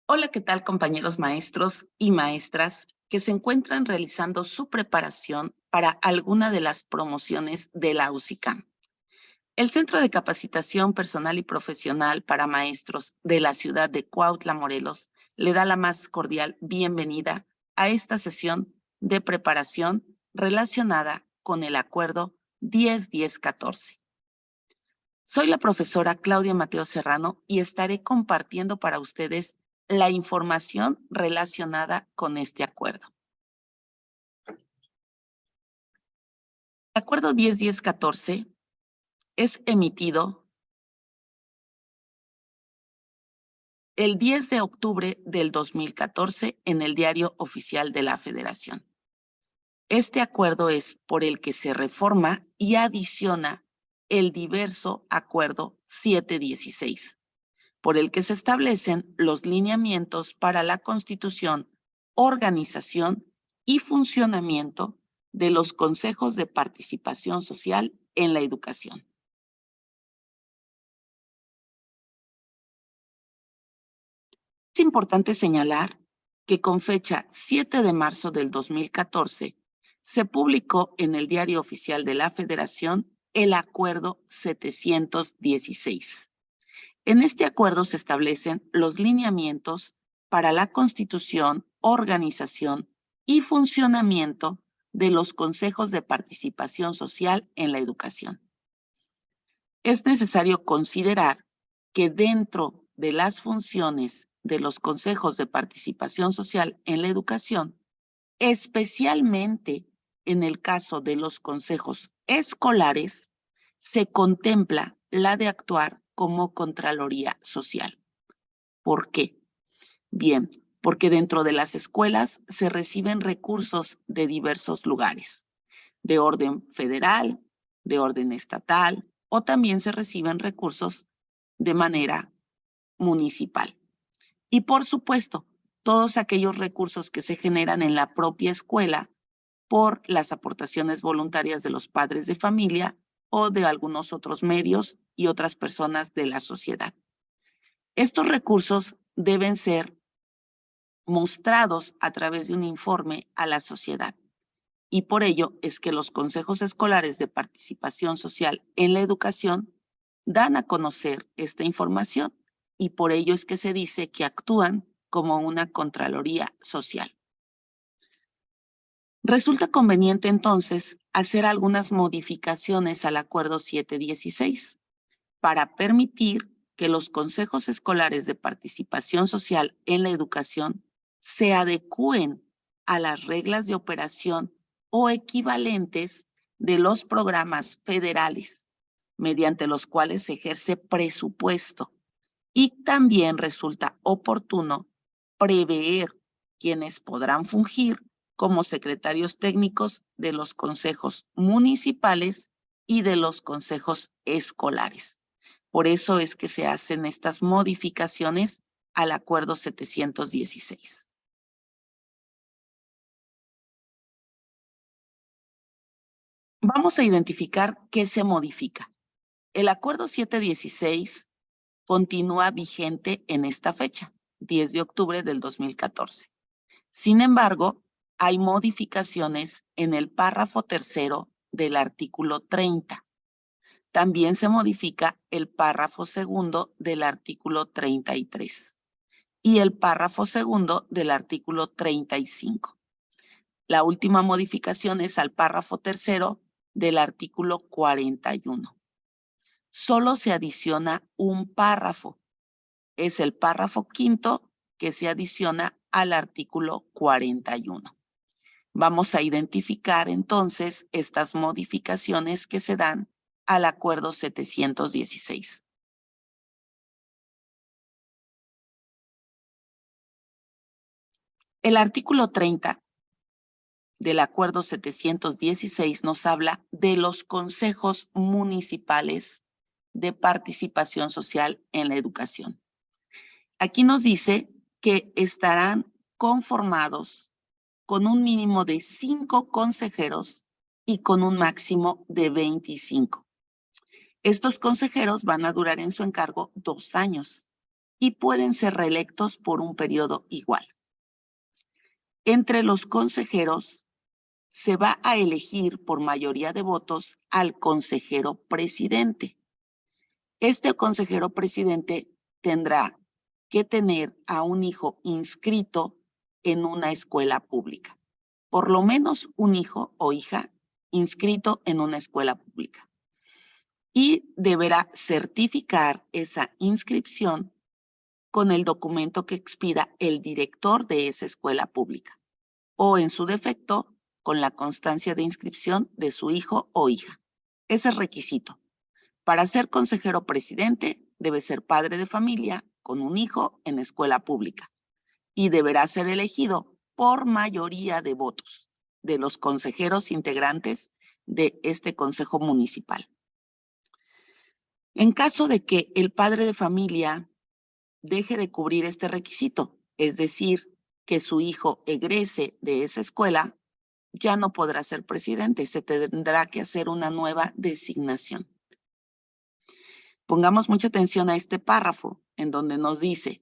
Hola, ¿qué tal, compañeros maestros y maestras que se encuentran realizando su preparación para alguna de las promociones de la UCICAM? El Centro de Capacitación Personal y Profesional para Maestros de la ciudad de Cuautla, Morelos, le da la más cordial bienvenida a esta sesión de preparación relacionada con el Acuerdo 10-10-14. Soy la profesora Claudia Mateo Serrano y estaré compartiendo para ustedes la información relacionada con este acuerdo. El acuerdo 10-10-14 es emitido el 10 de octubre del 2014 en el Diario Oficial de la Federación. Este acuerdo es por el que se reforma y adiciona el diverso Acuerdo 716, por el que se establecen los lineamientos para la constitución, organización y funcionamiento de los consejos de participación social en la educación. Es importante señalar que con fecha 7 de marzo del 2014 se publicó en el Diario Oficial de la Federación el Acuerdo 716. En este acuerdo se establecen los lineamientos para la constitución, organización y funcionamiento de los consejos de participación social en la educación. Es necesario considerar que dentro de las funciones de los consejos de participación social en la educación, especialmente en el caso de los consejos escolares, se contempla la de actuar como Contraloría Social. ¿Por qué? Bien, porque dentro de las escuelas se reciben recursos de diversos lugares, de orden federal, de orden estatal, o también se reciben recursos de manera municipal. Y por supuesto, todos aquellos recursos que se generan en la propia escuela por las aportaciones voluntarias de los padres de familia o de algunos otros medios y otras personas de la sociedad. Estos recursos deben ser mostrados a través de un informe a la sociedad. Y por ello es que los consejos escolares de participación social en la educación dan a conocer esta información y por ello es que se dice que actúan como una Contraloría Social. Resulta conveniente entonces hacer algunas modificaciones al Acuerdo 716 para permitir que los consejos escolares de participación social en la educación se adecúen a las reglas de operación o equivalentes de los programas federales, mediante los cuales se ejerce presupuesto. Y también resulta oportuno prever quienes podrán fungir como secretarios técnicos de los consejos municipales y de los consejos escolares. Por eso es que se hacen estas modificaciones al Acuerdo 716. Vamos a identificar qué se modifica. El Acuerdo 716 continúa vigente en esta fecha, 10 de octubre del 2014. Sin embargo, hay modificaciones en el párrafo tercero del artículo 30. También se modifica el párrafo segundo del artículo 33 y el párrafo segundo del artículo 35. La última modificación es al párrafo tercero del artículo 41. Solo se adiciona un párrafo. Es el párrafo quinto que se adiciona al artículo 41. Vamos a identificar entonces estas modificaciones que se dan al Acuerdo 716. El artículo 30 del Acuerdo 716 nos habla de los consejos municipales de participación social en la educación. Aquí nos dice que estarán conformados con un mínimo de 5 consejeros y con un máximo de 25. Estos consejeros van a durar en su encargo 2 años. y pueden ser reelectos por un periodo igual. Entre los consejeros se va a elegir por mayoría de votos al consejero presidente. Este consejero presidente tendrá que tener a un hijo inscrito en una escuela pública. Por lo menos un hijo o hija inscrito en una escuela pública. Y deberá certificar esa inscripción con el documento que expida el director de esa escuela pública, o en su defecto, con la constancia de inscripción de su hijo o hija. Ese es requisito. Para ser consejero presidente, debe ser padre de familia con un hijo en escuela pública y deberá ser elegido por mayoría de votos de los consejeros integrantes de este consejo municipal. En caso de que el padre de familia deje de cubrir este requisito, es decir, que su hijo egrese de esa escuela, ya no podrá ser presidente, se tendrá que hacer una nueva designación. Pongamos mucha atención a este párrafo en donde nos dice,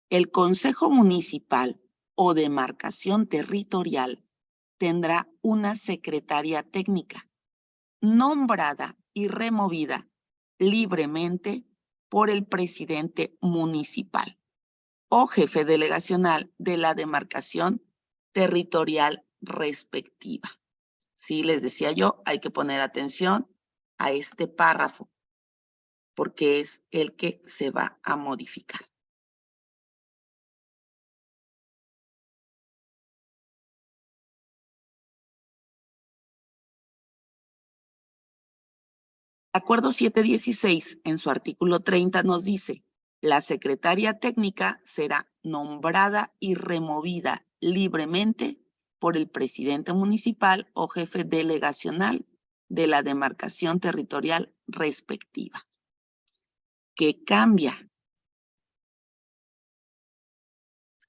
el Consejo Municipal o demarcación territorial tendrá una secretaria técnica nombrada y removida libremente por el presidente municipal o jefe delegacional de la demarcación territorial respectiva. Sí, les decía yo, hay que poner atención a este párrafo porque es el que se va a modificar. Acuerdo 716, en su artículo 30, nos dice, la secretaria técnica será nombrada y removida libremente por el presidente municipal o jefe delegacional de la demarcación territorial respectiva. ¿Qué cambia?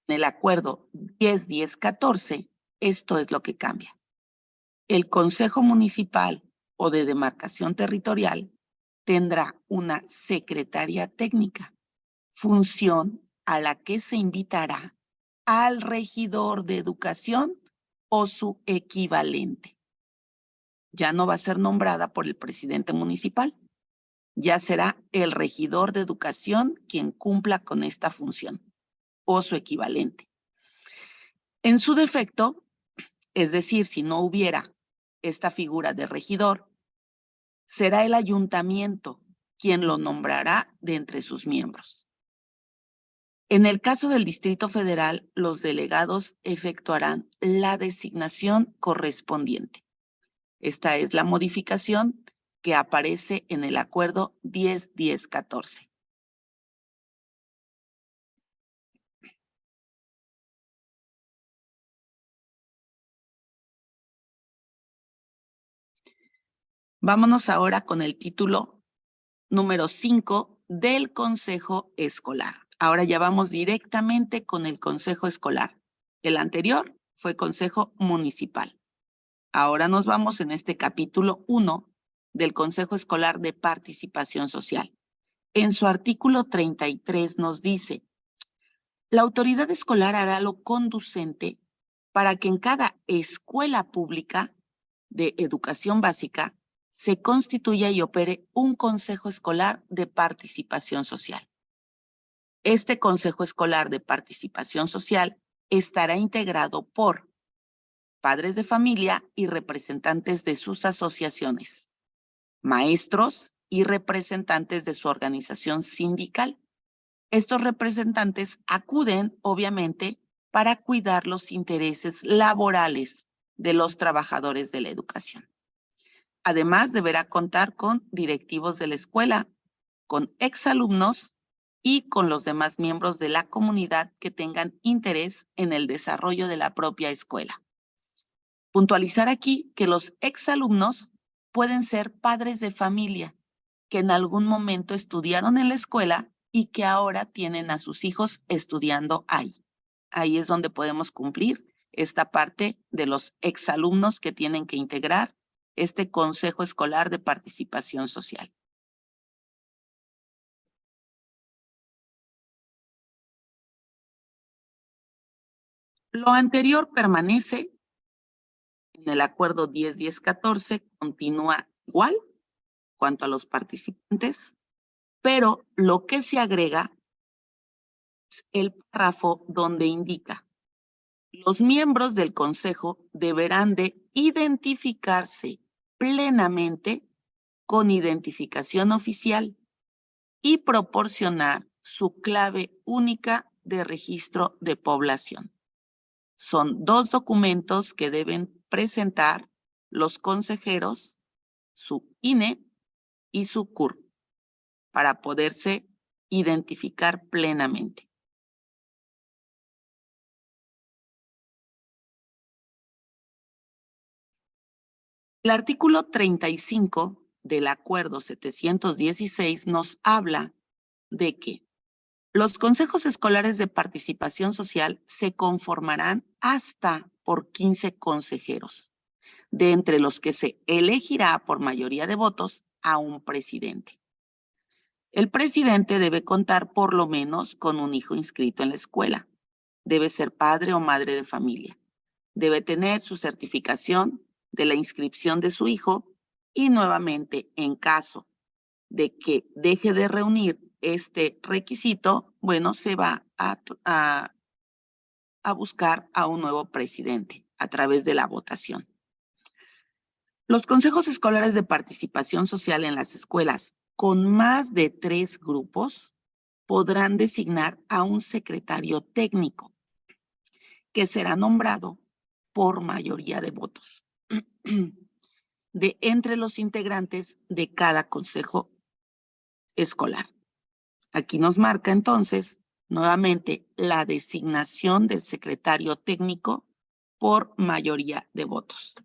En el acuerdo 10-10-14, esto es lo que cambia. El Consejo Municipal o de demarcación territorial tendrá una secretaria técnica, función a la que se invitará al regidor de educación o su equivalente. Ya no va a ser nombrada por el presidente municipal, ya será el regidor de educación quien cumpla con esta función o su equivalente. En su defecto, es decir, si no hubiera esta figura de regidor, será el ayuntamiento quien lo nombrará de entre sus miembros. En el caso del Distrito Federal, los delegados efectuarán la designación correspondiente. Esta es la modificación que aparece en el acuerdo 10-10-14. Vámonos ahora con el título número 5 del Consejo Escolar. Ahora ya vamos directamente con el Consejo Escolar. El anterior fue Consejo Municipal. Ahora nos vamos en este capítulo 1 del Consejo Escolar de Participación Social. En su artículo 33 nos dice, la autoridad escolar hará lo conducente para que en cada escuela pública de educación básica se constituya y opere un consejo escolar de participación social. Este consejo escolar de participación social estará integrado por padres de familia y representantes de sus asociaciones, maestros y representantes de su organización sindical. Estos representantes acuden, obviamente, para cuidar los intereses laborales de los trabajadores de la educación. Además, deberá contar con directivos de la escuela, con exalumnos y con los demás miembros de la comunidad que tengan interés en el desarrollo de la propia escuela. Puntualizar aquí que los exalumnos pueden ser padres de familia que en algún momento estudiaron en la escuela y que ahora tienen a sus hijos estudiando ahí. Ahí es donde podemos cumplir esta parte de los exalumnos que tienen que integrar este Consejo Escolar de Participación Social. Lo anterior permanece en el acuerdo 10-10-14, continúa igual cuanto a los participantes, pero lo que se agrega es el párrafo donde indica: los miembros del Consejo deberán de identificarse plenamente con identificación oficial y proporcionar su clave única de registro de población. Son 2 documentos que deben presentar los consejeros, su INE y su CURP, para poderse identificar plenamente. El artículo 35 del Acuerdo 716 nos habla de que los consejos escolares de participación social se conformarán hasta por 15 consejeros, de entre los que se elegirá por mayoría de votos a un presidente. El presidente debe contar por lo menos con un hijo inscrito en la escuela. Debe ser padre o madre de familia. Debe tener su certificación de la inscripción de su hijo y nuevamente, en caso de que deje de reunir este requisito, bueno, se va a buscar a un nuevo presidente a través de la votación. Los consejos escolares de participación social en las escuelas con más de 3 grupos podrán designar a un secretario técnico que será nombrado por mayoría de votos de entre los integrantes de cada consejo escolar. Aquí nos marca entonces nuevamente la designación del secretario técnico por mayoría de votos.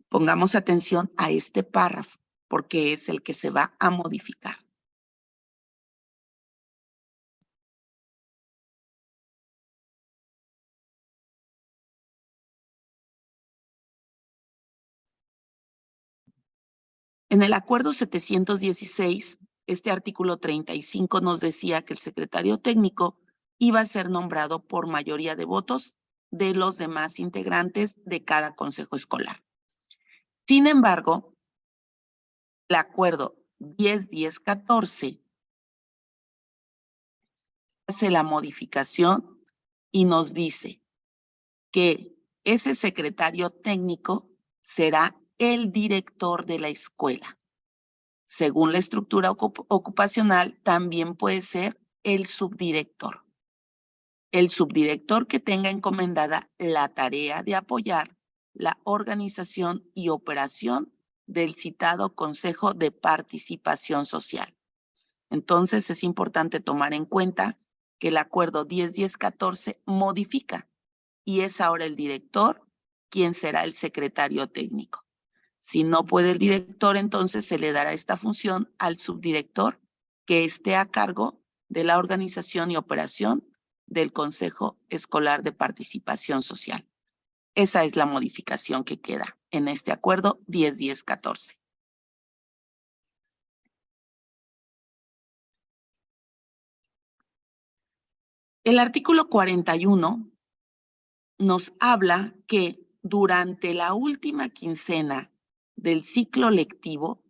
Pongamos atención a este párrafo porque es el que se va a modificar. En el acuerdo 716, este artículo 35 nos decía que el secretario técnico iba a ser nombrado por mayoría de votos de los demás integrantes de cada consejo escolar. Sin embargo, el acuerdo 10-10-14 hace la modificación y nos dice que ese secretario técnico será el director de la escuela. Según la estructura ocupacional, también puede ser el subdirector. El subdirector que tenga encomendada la tarea de apoyar la organización y operación del citado Consejo de Participación Social. Entonces, es importante tomar en cuenta que el acuerdo 10-10-14 modifica y es ahora el director quien será el secretario técnico. Si no puede el director, entonces se le dará esta función al subdirector que esté a cargo de la organización y operación del Consejo Escolar de Participación Social. Esa es la modificación que queda en este acuerdo 10-10-14. El artículo 41 nos habla que durante la última quincena del ciclo lectivo,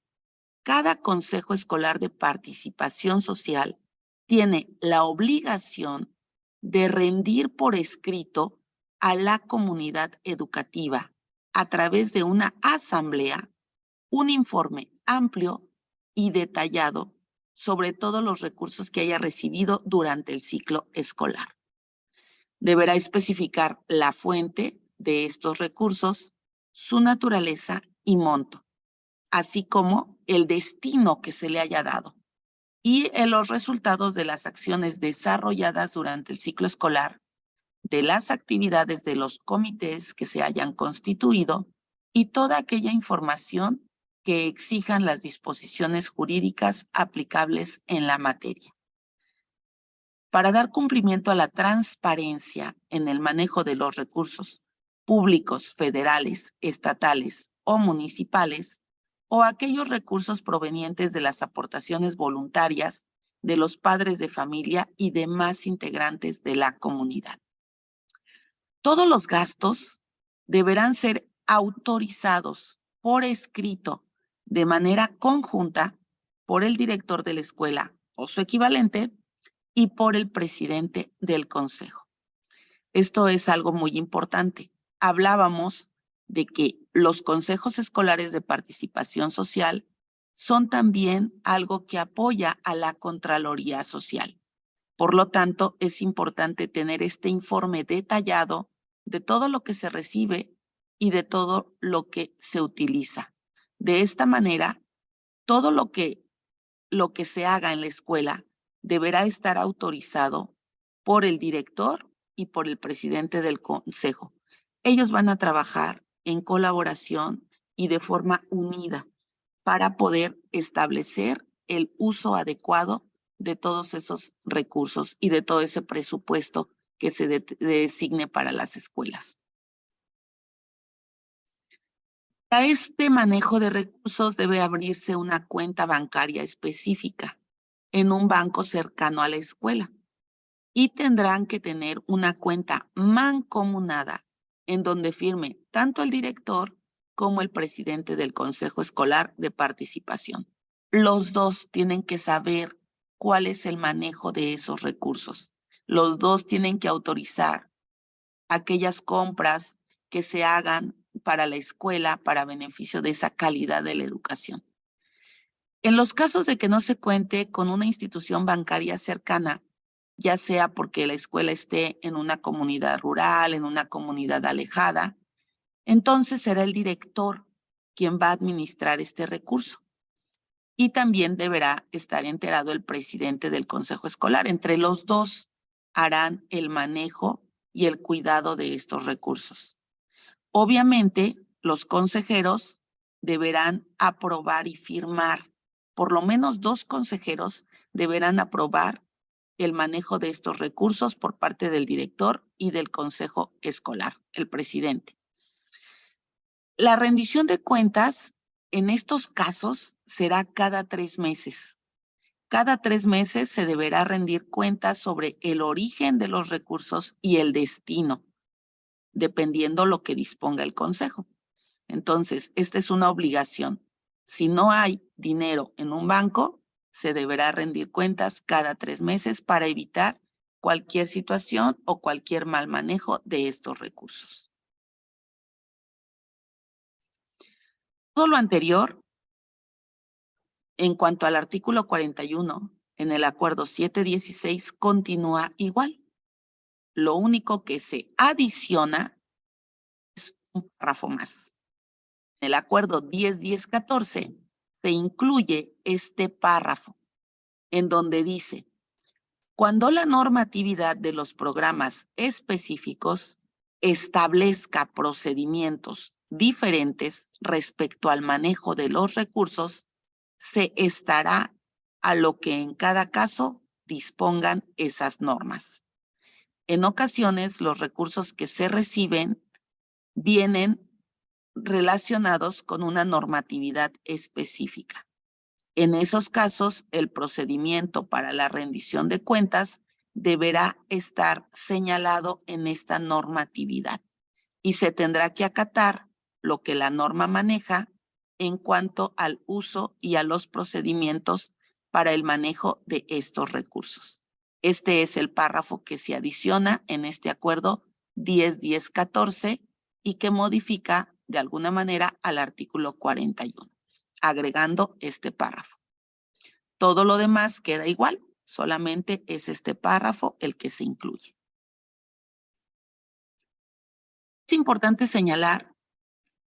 cada consejo escolar de participación social tiene la obligación de rendir por escrito a la comunidad educativa a través de una asamblea un informe amplio y detallado sobre todos los recursos que haya recibido durante el ciclo escolar. Deberá especificar la fuente de estos recursos, su naturaleza y monto, así como el destino que se le haya dado y los resultados de las acciones desarrolladas durante el ciclo escolar, de las actividades de los comités que se hayan constituido y toda aquella información que exijan las disposiciones jurídicas aplicables en la materia. Para dar cumplimiento a la transparencia en el manejo de los recursos públicos, federales, estatales o municipales, o aquellos recursos provenientes de las aportaciones voluntarias de los padres de familia y demás integrantes de la comunidad. Todos los gastos deberán ser autorizados por escrito de manera conjunta por el director de la escuela o su equivalente y por el presidente del consejo. Esto es algo muy importante. Hablábamos de que los consejos escolares de participación social son también algo que apoya a la Contraloría Social. Por lo tanto, es importante tener este informe detallado de todo lo que se recibe y de todo lo que se utiliza. De esta manera, todo lo que se haga en la escuela deberá estar autorizado por el director y por el presidente del consejo. Ellos van a trabajar en colaboración y de forma unida para poder establecer el uso adecuado de todos esos recursos y de todo ese presupuesto que se designe para las escuelas. Para este manejo de recursos debe abrirse una cuenta bancaria específica en un banco cercano a la escuela y tendrán que tener una cuenta mancomunada en donde firme tanto el director como el presidente del consejo escolar de participación. Los dos tienen que saber cuál es el manejo de esos recursos. Los dos tienen que autorizar aquellas compras que se hagan para la escuela para beneficio de esa calidad de la educación. En los casos de que no se cuente con una institución bancaria cercana, ya sea porque la escuela esté en una comunidad rural, en una comunidad alejada, entonces será el director quien va a administrar este recurso. Y también deberá estar enterado el presidente del consejo escolar. Entre los dos harán el manejo y el cuidado de estos recursos. Obviamente, los consejeros deberán aprobar y firmar. Por lo menos 2 consejeros deberán aprobar el manejo de estos recursos por parte del director y del consejo escolar, el presidente. La rendición de cuentas en estos casos será cada 3 meses. Cada 3 meses se deberá rendir cuentas sobre el origen de los recursos y el destino, dependiendo lo que disponga el consejo. Entonces, esta es una obligación. Si no hay dinero en un banco, se deberá rendir cuentas cada 3 meses para evitar cualquier situación o cualquier mal manejo de estos recursos. Todo lo anterior, en cuanto al artículo 41, en el acuerdo 716, continúa igual. Lo único que se adiciona es un párrafo más. En el acuerdo 10.10.14 se incluye este párrafo en donde dice: cuando la normatividad de los programas específicos establezca procedimientos diferentes respecto al manejo de los recursos, se estará a lo que en cada caso dispongan esas normas. En ocasiones, los recursos que se reciben vienen relacionados con una normatividad específica. En esos casos, el procedimiento para la rendición de cuentas deberá estar señalado en esta normatividad y se tendrá que acatar lo que la norma maneja en cuanto al uso y a los procedimientos para el manejo de estos recursos. Este es el párrafo que se adiciona en este acuerdo 10.10.14 y que modifica de alguna manera al artículo 41, agregando este párrafo. Todo lo demás queda igual, solamente es este párrafo el que se incluye. Es importante señalar,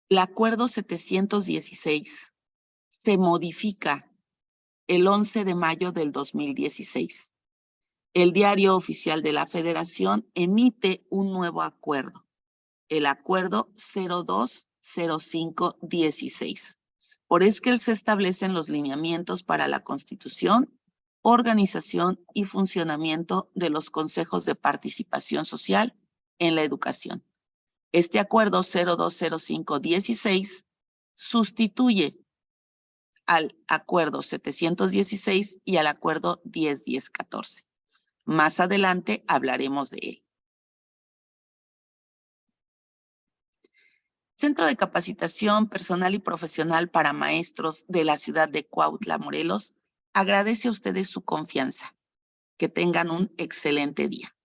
el acuerdo 716 se modifica el 11 de mayo del 2016. El Diario Oficial de la Federación emite un nuevo acuerdo, el acuerdo 020516. Por es que se establecen los lineamientos para la constitución, organización y funcionamiento de los consejos de participación social en la educación. Este acuerdo 020516 sustituye al Acuerdo 716 y al Acuerdo 1014. Más adelante hablaremos de él. Centro de Capacitación Personal y Profesional para Maestros de la ciudad de Cuautla, Morelos, agradece a ustedes su confianza. Que tengan un excelente día.